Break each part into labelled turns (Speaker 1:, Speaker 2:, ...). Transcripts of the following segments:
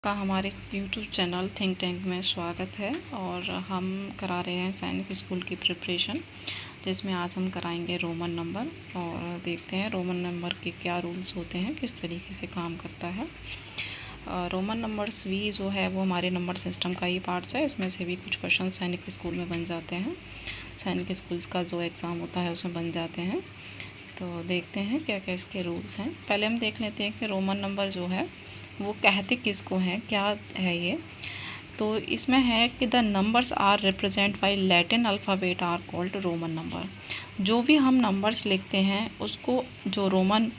Speaker 1: का हमारे YouTube channel think tank में स्वागत है। और हम करा रहे हैं सैनिक स्कूल की प्रिपरेशन, जिसमें आज हम कराएंगे रोमन नंबर और देखते हैं रोमन नंबर के क्या रूल्स होते हैं, किस तरीके से काम करता है। रोमन नंबर्स भी जो है वो हमारे नंबर सिस्टम का ही पार्ट्स है। इसमें से भी कुछ क्वेश्चन सैनिक स्कूल में बन जाते हैं, सैनिक स्कूल्स का जो एग्ज़ाम होता है उसमें बन जाते हैं। तो देखते हैं क्या क्या इसके रूल्स हैं। पहले हम देख लेते हैं कि रोमन नंबर जो है वो कहते किसको हैं, क्या है ये। तो इसमें है कि the numbers are represent by Latin alphabet are called Roman number. जो भी हम नंबर्स लिखते हैं उसको जो रोमन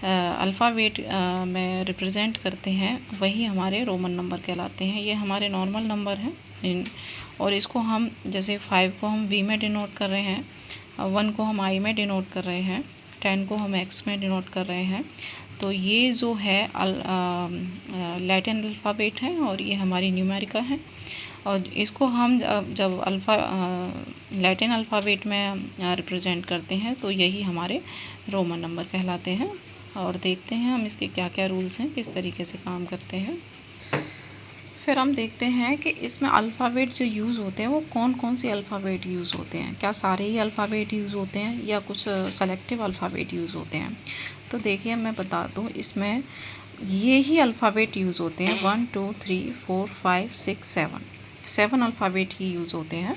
Speaker 1: अल्फ़ाबेट में रिप्रेजेंट करते हैं वही हमारे रोमन नंबर कहलाते हैं। ये हमारे नॉर्मल नंबर हैं और इसको हम जैसे 5 को हम वी में डिनोट कर रहे हैं, 1 को हम आई में डिनोट कर रहे हैं, 10 को हम एक्स में डिनोट कर रहे हैं। तो ये जो है लैटिन अल्फ़ाबेट है और ये हमारी न्यूमेरिका है। और इसको हम जब लैटिन अल्फ़ाबेट में रिप्रेजेंट करते हैं तो यही हमारे रोमन नंबर कहलाते हैं। और देखते हैं हम इसके क्या क्या रूल्स हैं, किस तरीके से काम करते हैं। फिर हम देखते हैं कि इसमें अल्फ़ाबेट जो यूज़ होते हैं वो कौन कौन से अल्फ़ाबेट यूज़ होते हैं, क्या सारे ही अल्फ़ाबेट यूज़ होते हैं या कुछ सेलेक्टिव अल्फ़ाबेट यूज़ होते हैं। तो देखिए मैं बता दूँ, इसमें ये ही अल्फ़ाबेट यूज़ होते हैं 1 2 3 4 5 6 7 अल्फ़ाबेट ही यूज़ होते हैं।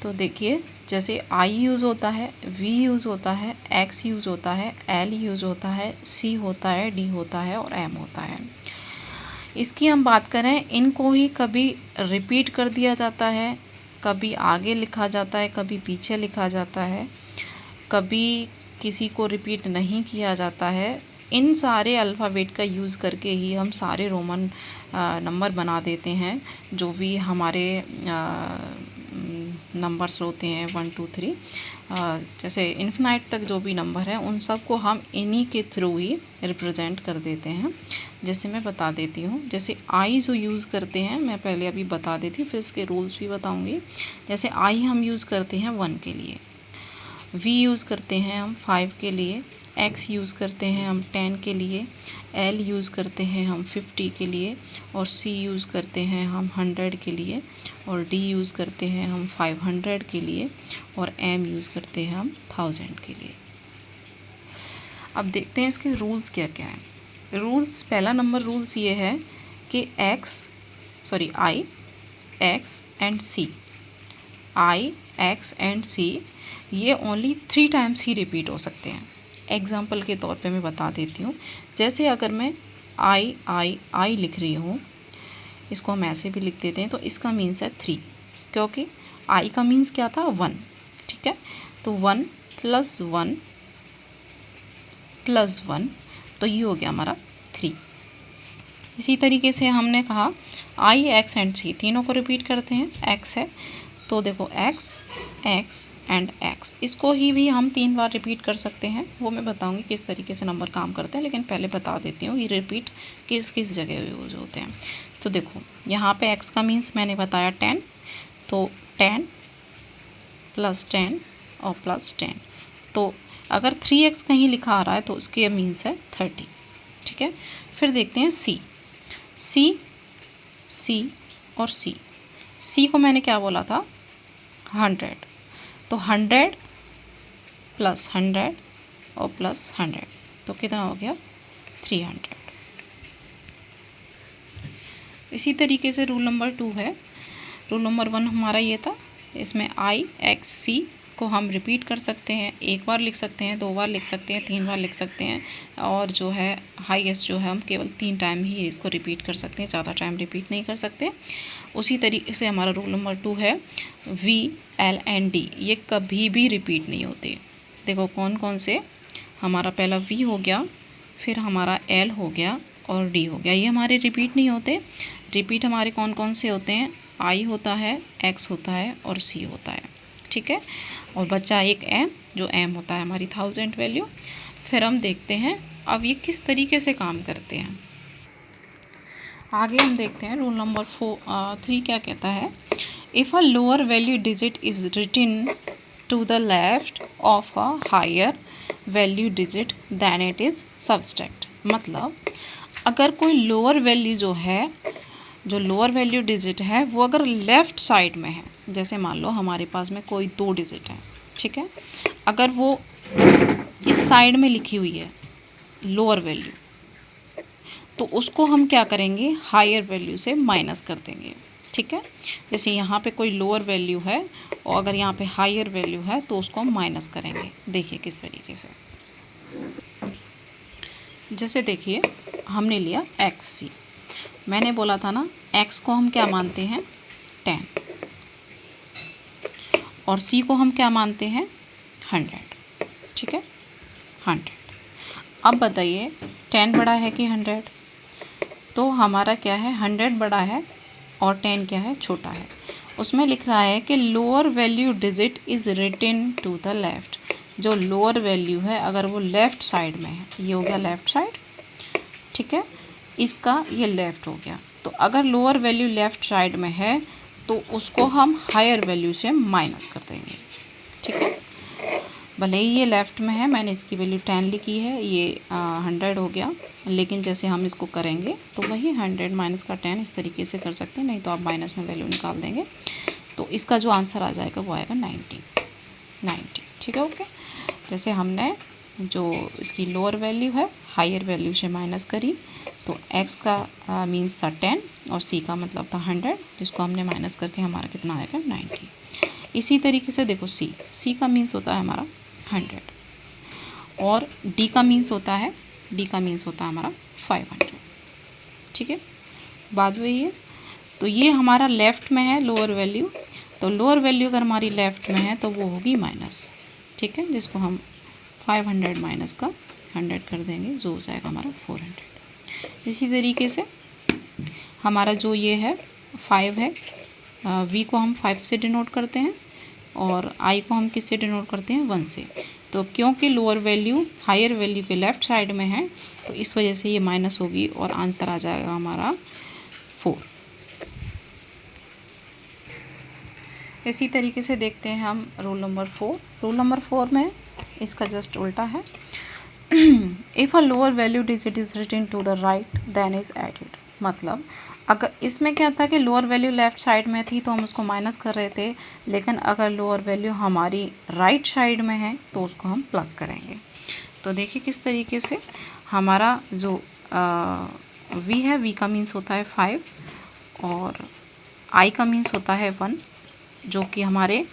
Speaker 1: तो देखिए जैसे आई यूज़ होता है, वी यूज़ होता है, एक्स यूज़ होता है, एल यूज़ होता है, सी होता है, डी होता है और एम होता है। इसकी हम बात करें, इनको ही कभी रिपीट कर दिया जाता है, कभी आगे लिखा जाता है, कभी पीछे लिखा जाता है, कभी किसी को रिपीट नहीं किया जाता है। इन सारे अल्फ़ाबेट का यूज़ करके ही हम सारे रोमन नंबर बना देते हैं। जो भी हमारे नंबर्स होते हैं 1 2 3 जैसे इन्फिनाइट तक जो भी नंबर है उन सब को हम इन्हीं के थ्रू ही रिप्रेजेंट कर देते हैं। जैसे मैं बता देती हूँ, जैसे आई जो यूज़ करते हैं मैं पहले अभी बता देती हूँ, फिर इसके रूल्स भी बताऊँगी। जैसे आई हम यूज़ करते हैं 1 के लिए, वी यूज़ करते हैं हम 5 के लिए, एक्स यूज़ करते हैं हम 10 के लिए, एल यूज़ करते हैं हम 50 के लिए, और सी यूज़ करते हैं हम 100 के लिए, और डी यूज़ करते हैं हम 500 के लिए, और एम यूज़ करते हैं हम 1000 के लिए। अब देखते हैं इसके रूल्स क्या क्या है। रूल्स, पहला नंबर रूल्स ये है कि I, X and C, I, X and C ये ओनली 3 टाइम्स ही रिपीट हो सकते हैं। एग्जाम्पल के तौर पे मैं बता देती हूँ। जैसे अगर मैं आई लिख रही हूँ, इसको हम ऐसे भी लिख देते हैं, तो इसका मीन्स है 3, क्योंकि आई का मीन्स क्या था 1, ठीक है। तो 1 + 1 + 1, तो ये हो गया हमारा 3। इसी तरीके से हमने कहा आई, एक्स एंड सी, तीनों को रिपीट करते हैं। एक्स है तो देखो एक्स, एक्स एंड एक्स, इसको ही भी हम 3 बार रिपीट कर सकते हैं। वो मैं बताऊंगी किस तरीके से नंबर काम करते हैं, लेकिन पहले बता देती हूँ ये रिपीट किस किस जगह यूज होते हैं। तो देखो यहाँ पे एक्स का मीन्स मैंने बताया 10, तो 10 + 10 और +10, तो अगर 3x कहीं लिखा आ रहा है तो उसके मीन्स है 30, ठीक है। फिर देखते हैं सी और सी को मैंने क्या बोला था 100, तो 100 + 100 और +100, तो कितना हो गया 300। इसी तरीके से रूल नंबर 2 है। रूल नंबर 1 हमारा ये था, इसमें आई, एक्स, सी को हम रिपीट कर सकते हैं, 1 बार लिख सकते हैं, 2 बार लिख सकते हैं, 3 बार लिख सकते हैं, और जो है हाईएस्ट जो है हम केवल 3 टाइम ही इसको रिपीट कर सकते हैं, ज़्यादा टाइम रिपीट नहीं कर सकते। उसी तरीके से हमारा रूल नंबर 2 है वी, एल एंड डी, ये कभी भी रिपीट नहीं होते। देखो कौन कौन से, हमारा पहला वी हो गया, फिर हमारा एल हो गया और डी हो गया, ये हमारे रिपीट नहीं होते। रिपीट हमारे कौन कौन से होते हैं, आई होता है, एक्स होता है और सी होता है, ठीक है। और बच्चा एक एम, जो एम होता है हमारी 1000 वैल्यू। फिर हम देखते हैं अब ये किस तरीके से काम करते हैं। आगे हम देखते हैं रूल नंबर 3 क्या कहता है। If a lower value digit is written to the left of a higher value digit then it is subtract. मतलब अगर कोई लोअर वैल्यू जो है जो लोअर वैल्यू डिजिट है वो अगर लेफ़्ट साइड में है, जैसे मान लो हमारे पास में कोई 2 डिजिट है, ठीक है, अगर वो इस साइड में लिखी हुई है लोअर वैल्यू, तो उसको हम क्या करेंगे, हायर वैल्यू से माइनस कर देंगे, ठीक है। जैसे यहाँ पे कोई लोअर वैल्यू है और अगर यहाँ पे हायर वैल्यू है तो उसको हम माइनस करेंगे। देखिए किस तरीके से, जैसे देखिए हमने लिया एक्स सी, मैंने बोला था ना एक्स को हम क्या मानते हैं 10 और सी को हम क्या मानते हैं 100, ठीक है 100। अब बताइए 10 बड़ा है कि 100, तो हमारा क्या है 100 बड़ा है और 10 क्या है छोटा है। उसमें लिख रहा है कि lower value digit is written to the left, जो लोअर वैल्यू है अगर वो लेफ़्ट साइड में है, ये हो गया लेफ़्ट साइड, ठीक है, इसका ये लेफ़्ट हो गया। तो अगर लोअर वैल्यू लेफ़्ट साइड में है तो उसको हम हायर वैल्यू से माइनस कर देंगे, ठीक है। भले ही ये लेफ़्ट में है, मैंने इसकी वैल्यू 10 लिखी है, ये 100 हो गया, लेकिन जैसे हम इसको करेंगे तो वही 100 माइनस का 10 इस तरीके से कर सकते हैं, नहीं तो आप माइनस में वैल्यू निकाल देंगे। तो इसका जो आंसर आ जाएगा वो आएगा 90, ठीक है, ओके। जैसे हमने जो इसकी लोअर वैल्यू है हायर वैल्यू से माइनस करी, तो x का मीन्स था 10 और c का मतलब था 100, जिसको हमने माइनस करके हमारा कितना आएगा 90। इसी तरीके से देखो c का मीन्स होता है हमारा 100 और d का मीन्स होता है हमारा 500, ठीक है, बात वही है। तो ये हमारा लेफ़्ट में है लोअर वैल्यू, तो लोअर वैल्यू अगर हमारी लेफ़्ट में है तो वो होगी माइनस, ठीक है, जिसको हम 500 माइनस का 100 कर देंगे, जो हो जाएगा हमारा 400। इसी तरीके से हमारा जो ये है 5 है, v को हम 5 से डिनोट करते हैं और i को हम किससे डिनोट करते हैं 1 से। तो क्योंकि लोअर वैल्यू हायर वैल्यू के लेफ़्ट साइड में है तो इस वजह से ये माइनस होगी और आंसर आ जाएगा हमारा 4। इसी तरीके से देखते हैं हम रूल नंबर 4। रूल नंबर 4 में इसका जस्ट उल्टा है। If a lower value digit is written to the right then is added, मतलब अगर इसमें क्या था कि लोअर वैल्यू लेफ़्ट साइड में थी तो हम उसको माइनस कर रहे थे, लेकिन अगर लोअर वैल्यू हमारी राइट साइड में है तो उसको हम प्लस करेंगे। तो देखिए किस तरीके से हमारा जो v है, v का मीन्स होता है 5 और i का मीन्स होता है 1, जो कि हमारे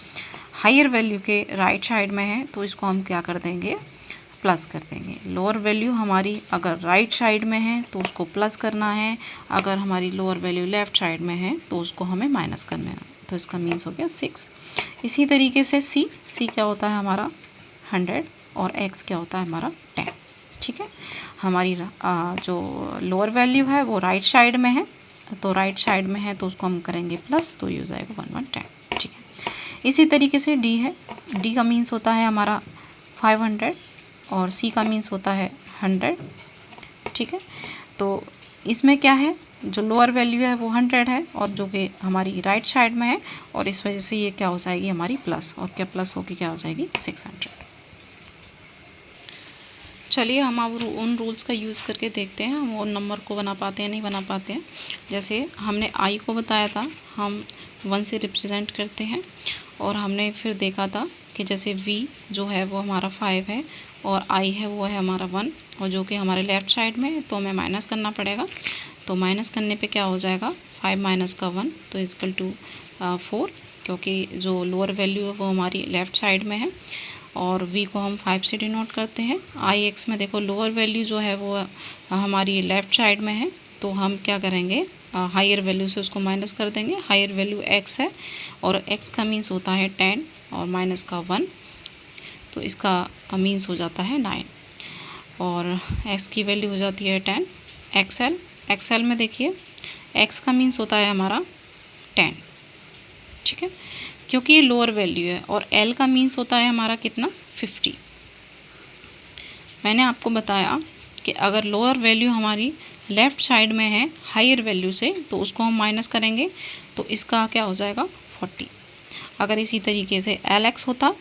Speaker 1: हायर वैल्यू के राइट साइड में है, तो इसको हम क्या कर देंगे प्लस कर देंगे। लोअर वैल्यू हमारी अगर राइट साइड में है तो उसको प्लस करना है, अगर हमारी लोअर वैल्यू लेफ़्ट साइड में है तो उसको हमें माइनस करना है, तो इसका मीन्स हो गया 6। इसी तरीके से c क्या होता है हमारा 100 और x क्या होता है हमारा 10, ठीक है। हमारी जो लोअर वैल्यू है वो राइट साइड में है, तो राइट साइड में है तो उसको हम करेंगे प्लस, तो ये हो जाएगा 1 1 10, ठीक है। इसी तरीके से d है, d का मीन्स होता है हमारा 500 और c का मीन्स होता है 100, ठीक है। तो इसमें क्या है, जो लोअर वैल्यू है वो 100 है और जो कि हमारी राइट साइड में है, और इस वजह से ये क्या हो जाएगी हमारी प्लस, और क्या प्लस होगी क्या हो जाएगी 600। चलिए हम अब उन रूल्स का यूज़ करके देखते हैं हम उन नंबर को बना पाते हैं नहीं बना पाते हैं। जैसे हमने i को बताया था हम 1 से रिप्रेजेंट करते हैं, और हमने फिर देखा था कि जैसे v जो है वो हमारा 5 है और i है वो है हमारा 1, और जो कि हमारे लेफ़्ट साइड में है तो हमें माइनस करना पड़ेगा। तो माइनस करने पे क्या हो जाएगा 5 माइनस का 1 तो इक्वल टू 4, क्योंकि जो लोअर वैल्यू है वो हमारी लेफ़्ट साइड में है और v को हम 5 से डिनोट करते हैं। ix में देखो लोअर वैल्यू जो है वो हमारी लेफ़्ट साइड में है, तो हम क्या करेंगे हायर वैल्यू से उसको माइनस कर देंगे। हायर वैल्यू x है और x का मीन्स होता है 10 और माइनस का 1, तो इसका मीन्स हो जाता है 9 और x की वैल्यू हो जाती है 10। एक्सएल में देखिए x का मीन्स होता है हमारा 10, ठीक है, क्योंकि ये लोअर वैल्यू है, और L का मीन्स होता है हमारा कितना 50। मैंने आपको बताया कि अगर लोअर वैल्यू हमारी लेफ़्ट साइड में है हायर वैल्यू से तो उसको हम माइनस करेंगे, तो इसका क्या हो जाएगा 40। अगर इसी तरीके से LX होता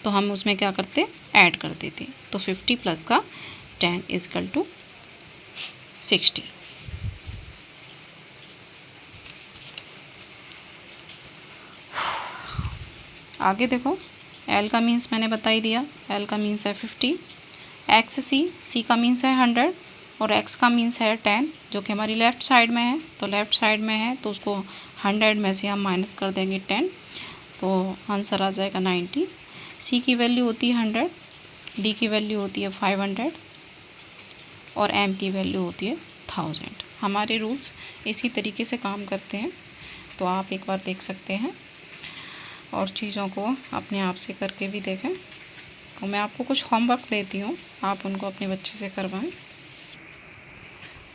Speaker 1: तो हम उसमें क्या करते ऐड कर देते, तो 50 प्लस का 10 इक्वल टू 60। आगे देखो, एल का मीन्स मैंने बता ही दिया, एल का मीन्स है 50, एक्स सी का मीन्स है 100 और एक्स का मीन्स है 10, जो कि हमारी लेफ़्ट साइड में है। तो लेफ़्ट साइड में है तो उसको 100 में से हम माइनस कर देंगे 10, तो आंसर आ जाएगा 90। सी की वैल्यू होती है 100, डी की वैल्यू होती है 500 और एम की वैल्यू होती है 1000। हमारे रूल्स इसी तरीके से काम करते हैं, तो आप एक बार देख सकते हैं और चीज़ों को अपने आप से करके भी देखें। और मैं आपको कुछ होमवर्क देती हूँ, आप उनको अपने बच्चे से करवाएं।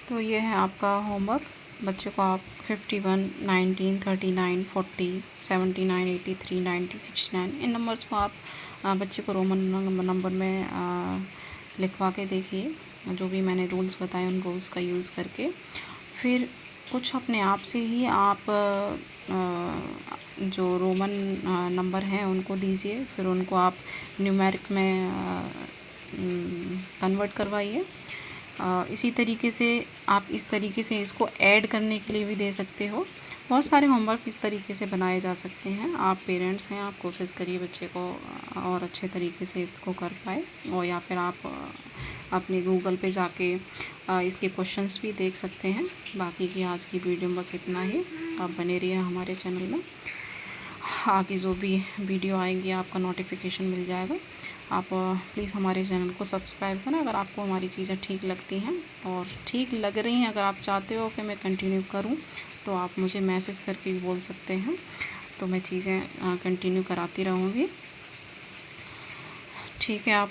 Speaker 1: तो ये है आपका होमवर्क। बच्चे को आप 51, 19, 39, 40, 79, 83, 90, 69 इन नंबर्स को आप बच्चे को रोमन नंबर में लिखवा के देखिए, जो भी मैंने रूल्स बताए उन रूल्स का यूज़ करके। फिर कुछ अपने आप से ही आप जो रोमन नंबर हैं उनको दीजिए, फिर उनको आप न्यूमेरिक में कन्वर्ट करवाइए। इसी तरीके से आप इस तरीके से इसको ऐड करने के लिए भी दे सकते हो। बहुत सारे होमवर्क इस तरीके से बनाए जा सकते हैं। आप पेरेंट्स हैं, आप कोशिश करिए बच्चे को और अच्छे तरीके से इसको कर पाए, और या फिर आप अपने गूगल पे जाके इसके क्वेश्चंस भी देख सकते हैं। बाकी की आज की वीडियो में बस इतना ही। आप बने रहिए हमारे चैनल में, आगे जो भी वीडियो आएंगी आपका नोटिफिकेशन मिल जाएगा। आप प्लीज़ हमारे चैनल को सब्सक्राइब करें अगर आपको हमारी चीज़ें ठीक लगती हैं और ठीक लग रही हैं। अगर आप चाहते हो कि मैं कंटिन्यू करूं तो आप मुझे मैसेज करके भी बोल सकते हैं, तो मैं चीज़ें कंटिन्यू कराती रहूँगी। ठीक है, आप